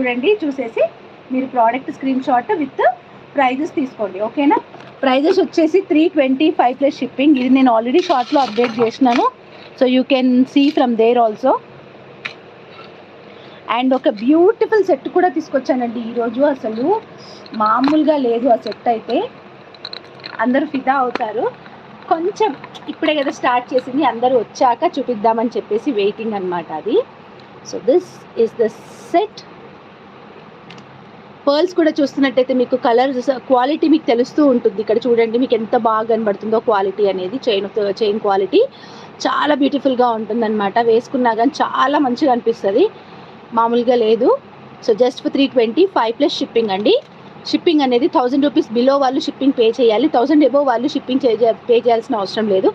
చూడండి, చూసేసి మీరు product screenshot with prices తీసుకోండి. ఓకేనా? ప్రైజెస్ వచ్చేసి 325 ప్లస్ షిప్పింగ్. ఇది నేను ఆల్రెడీ షార్ట్లో అప్డేట్ చేసినాను, so you can see from there also. And ఒక బ్యూటిఫుల్ సెట్ కూడా తీసుకొచ్చానండి ఈరోజు. అసలు మామూలుగా లేదు ఆ సెట్ అయితే, అందరూ ఫిదా అవుతారు. కొంచెం ఇప్పుడే కదా స్టార్ట్ చేసింది, అందరూ వచ్చాక చూపిద్దామని చెప్పేసి వెయిటింగ్ అనమాట అది. So this is the set. Pearls కూడా చూస్తున్నట్టయితే మీకు కలర్ క్వాలిటీ మీకు తెలుస్తూ ఉంటుంది. ఇక్కడ చూడండి మీకు ఎంత బాగా కనబడుతుందో క్వాలిటీ అనేది. చైన్ క్వాలిటీ చాలా బ్యూటిఫుల్గా ఉంటుందన్నమాట. వేసుకున్నా కానీ చాలా మంచిగా అనిపిస్తుంది, మామూలుగా లేదు. So just for 325 plus shipping అండి. షిప్పింగ్ అనేది 1000 రూపీస్ బిలో వాళ్ళు షిప్పింగ్ పే చేయాలి. 1000 ఎబో వాళ్ళు షిప్పింగ్ పే చేయాల్సిన అవసరం లేదు.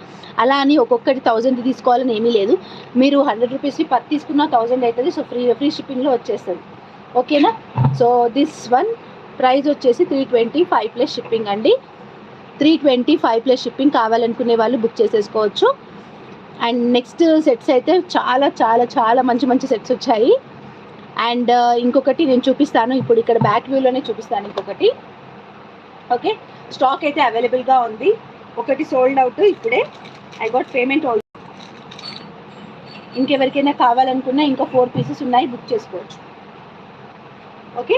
అలా అని ఒక్కొక్కటి 1000 తీసుకోవాలని ఏమీ లేదు. మీరు 100 రూపీస్వి 10 తీసుకున్న 1000 అవుతుంది. సో ఫ్రీ షిప్పింగ్లో వచ్చేస్తుంది. ఓకేనా? సో దిస్ వన్ ప్రైస్ వచ్చేసి 325 ప్లస్ షిప్పింగ్ అండి. 325 ప్లస్ షిప్పింగ్ కావాలనుకునే వాళ్ళు బుక్ చేసేసుకోవచ్చు. అండ్ నెక్స్ట్ సెట్స్ అయితే చాలా చాలా చాలా మంచి మంచి సెట్స్ వచ్చాయి. అండ్ ఇంకొకటి నేను చూపిస్తాను ఇప్పుడు, ఇక్కడ బ్యాక్ వ్యూలోనే చూపిస్తాను ఇంకొకటి. ఓకే, స్టాక్ అయితే అవైలబుల్గా ఉంది. ఒకటి సోల్డ్ అవుట్ ఇప్పుడే. I got payment also. ఇంకెవరికైనా కావాలనుకున్నా ఇంకా 4 పీసెస్ ఉన్నాయి, బుక్ చేసుకోవచ్చు. ఓకే,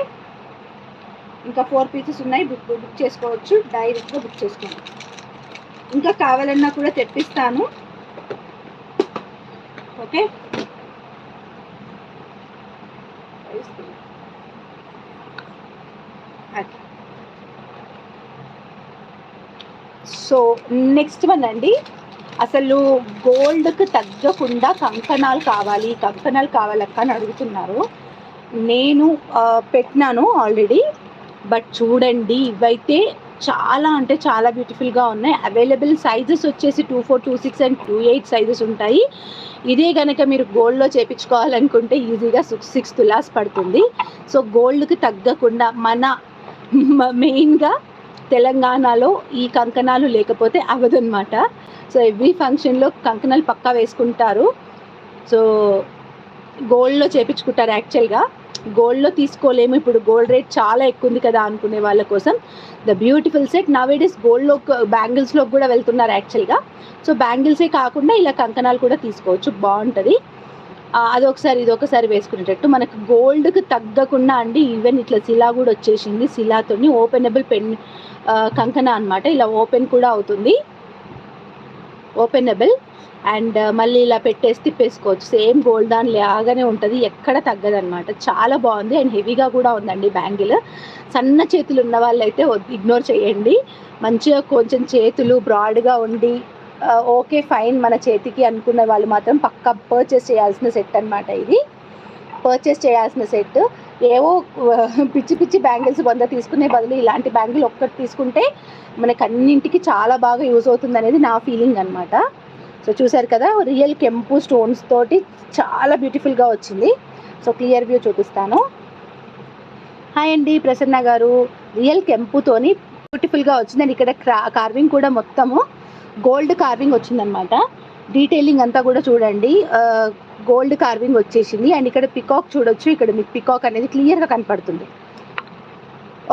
ఇంకా 4 పీసెస్ ఉన్నాయి, బుక్ చేసుకోవచ్చు. డైరెక్ట్గా బుక్ చేసుకోండి. ఇంకా కావాలన్నా కూడా తెప్పిస్తాను. ఓకే, సో నెక్స్ట్ వన్ అండి. అసలు గోల్డ్కి తగ్గకుండా కంకణాలు కావాలక్క అని అడుగుతున్నారు. నేను పెట్టినాను ఆల్రెడీ, బట్ చూడండి ఇవైతే చాలా అంటే చాలా బ్యూటిఫుల్గా ఉన్నాయి. అవైలబుల్ సైజెస్ వచ్చేసి 24, 26 అండ్ 28 సైజెస్ ఉంటాయి. ఇదే కనుక మీరు గోల్డ్లో చేయించుకోవాలనుకుంటే ఈజీగా 6 తులాస్ పడుతుంది. సో గోల్డ్కి తగ్గకుండా మన మెయిన్గా తెలంగాణలో ఈ కంకణాలు లేకపోతే అవ్వదన్నమాట. సో ఎవ్రీ ఫంక్షన్లో కంకణాలు పక్కా వేసుకుంటారు. సో గోల్డ్లో చేయించుకుంటారు. యాక్చువల్గా గోల్డ్లో తీసుకోలేము, ఇప్పుడు గోల్డ్ రేట్ చాలా ఎక్కువ ఉంది కదా అనుకునే వాళ్ళ కోసం ద బ్యూటిఫుల్ సెట్. నవేడేస్ గోల్డ్లో బ్యాంగిల్స్లో కూడా వెళ్తున్నారు యాక్చువల్గా. సో బ్యాంగిల్సే కాకుండా ఇలా కంకణాలు కూడా తీసుకోవచ్చు, బాగుంటుంది. ఇది ఒకసారి వేసుకునేటట్టు. మనకు గోల్డ్కి తగ్గకుండా అండి ఈవెన్ ఇట్లా శిలా కూడా వచ్చేసింది. శిలాతోని ఓపెనబుల్ కంకణ అనమాట. ఇలా ఓపెన్ కూడా అవుతుంది, ఓపెనబుల్. అండ్ మళ్ళీ ఇలా పెట్టేసి తిప్పేసుకోవచ్చు. సేమ్ గోల్డ్ దాని లాగానే ఉంటుంది, ఎక్కడ తగ్గదనమాట. చాలా బాగుంది అండ్ హెవీగా కూడా ఉందండి బ్యాంగిల్. సన్న చేతులు ఉన్న వాళ్ళైతే ఇగ్నోర్ చేయండి. మంచిగా కొంచెం చేతులు బ్రాడ్గా ఉండి ఓకే ఫైన్ మన చేతికి అనుకున్న వాళ్ళు మాత్రం పక్కా పర్చేస్ చేయాల్సిన సెట్ అనమాట. ఇది పర్చేస్ చేయాల్సిన సెట్. ఏవో పిచ్చి పిచ్చి బ్యాంగిల్స్ 100 తీసుకునే బదులు ఇలాంటి బ్యాంగిల్ ఒక్కటి తీసుకుంటే మనకు అన్నింటికి చాలా బాగా యూజ్ అవుతుంది అనేది నా ఫీలింగ్ అనమాట. సో చూసారు కదా, రియల్ కెంపు స్టోన్స్ తోటి చాలా బ్యూటిఫుల్గా వచ్చింది. సో క్లియర్ వ్యూ చూపిస్తాను. హాయ్ అండి ప్రసన్న గారు. రియల్ కెంపుతోని బ్యూటిఫుల్గా వచ్చింది. అండ్ ఇక్కడ కార్వింగ్ కూడా మొత్తము గోల్డ్ కార్వింగ్ వచ్చిందనమాట. డీటెయిలింగ్ అంతా కూడా చూడండి, గోల్డ్ కార్వింగ్ వచ్చేసింది. అండ్ ఇక్కడ పికాక్ చూడొచ్చు. ఇక్కడ మీకు పికాక్ అనేది క్లియర్గా కనపడుతుంది.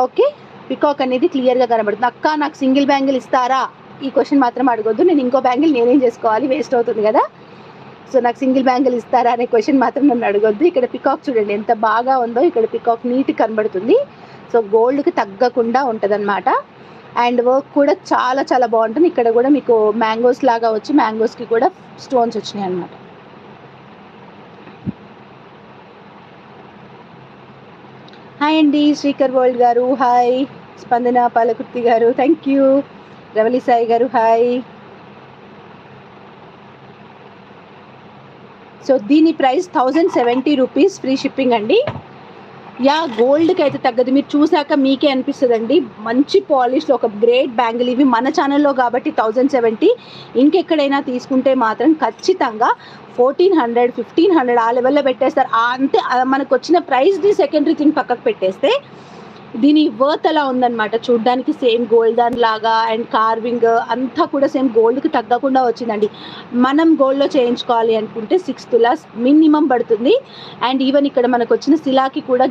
ఓకే, పికాక్ అనేది క్లియర్గా కనబడుతుంది. అక్క నాకు సింగిల్ బ్యాంగిల్ ఇస్తారా? ఈ క్వశ్చన్ మాత్రం అడగొద్దు. నేను ఇంకో బ్యాంగిల్ నేనేం చేసుకోవాలి, వేస్ట్ అవుతుంది కదా. సో నాకు సింగిల్ బ్యాంగిల్ ఇస్తారా అనే క్వశ్చన్ మాత్రం నన్ను అడగొద్దు. ఇక్కడ పికాక్ చూడండి ఎంత బాగా ఉందో. ఇక్కడ పికాక్ నీట్ కనబడుతుంది. సో గోల్డ్కి తగ్గకుండా ఉంటుంది అనమాట. అండ్ వర్క్ కూడా చాలా చాలా బాగుంటుంది. ఇక్కడ కూడా మీకు మ్యాంగోస్ లాగా వచ్చి మ్యాంగోస్కి కూడా స్టోన్స్ వచ్చినాయి అనమాట. హాయ్ అండి శ్రీకర్ వరల్డ్ గారు. హాయ్ స్పందన పాలకుర్తి గారు, థ్యాంక్ యూ. రవలి సాయి గారు హాయ్. సో దీని ప్రైస్ 1070 రూపీస్, ఫ్రీ షిప్పింగ్ అండి. యా గోల్డ్కి అయితే తగ్గదు, మీరు చూసాక మీకే అనిపిస్తుందండి. మంచి పాలిష్లో ఒక గ్రేట్ బ్యాంగిల్. ఇవి మన ఛానల్లో కాబట్టి 1070. ఇంకెక్కడైనా తీసుకుంటే మాత్రం ఖచ్చితంగా 1400, 1500 ఆ లెవెల్లో పెట్టేస్తారు. అంతే మనకు వచ్చిన ప్రైస్ని సెకండరీ థింగ్ పక్కకు పెట్టేస్తే దీని వర్త్ అలా ఉందన్నమాట. చూడ్డానికి సేమ్ గోల్డ్ దాని లాగా అండ్ కార్వింగ్ అంతా కూడా సేమ్ గోల్డ్కి తగ్గకుండా వచ్చిందండి. మనం గోల్డ్లో చేయించుకోవాలి అనుకుంటే 6 తులాస్ మినిమం పడుతుంది. అండ్ ఈవెన్ ఇక్కడ మనకు వచ్చిన శిలాకి కూడా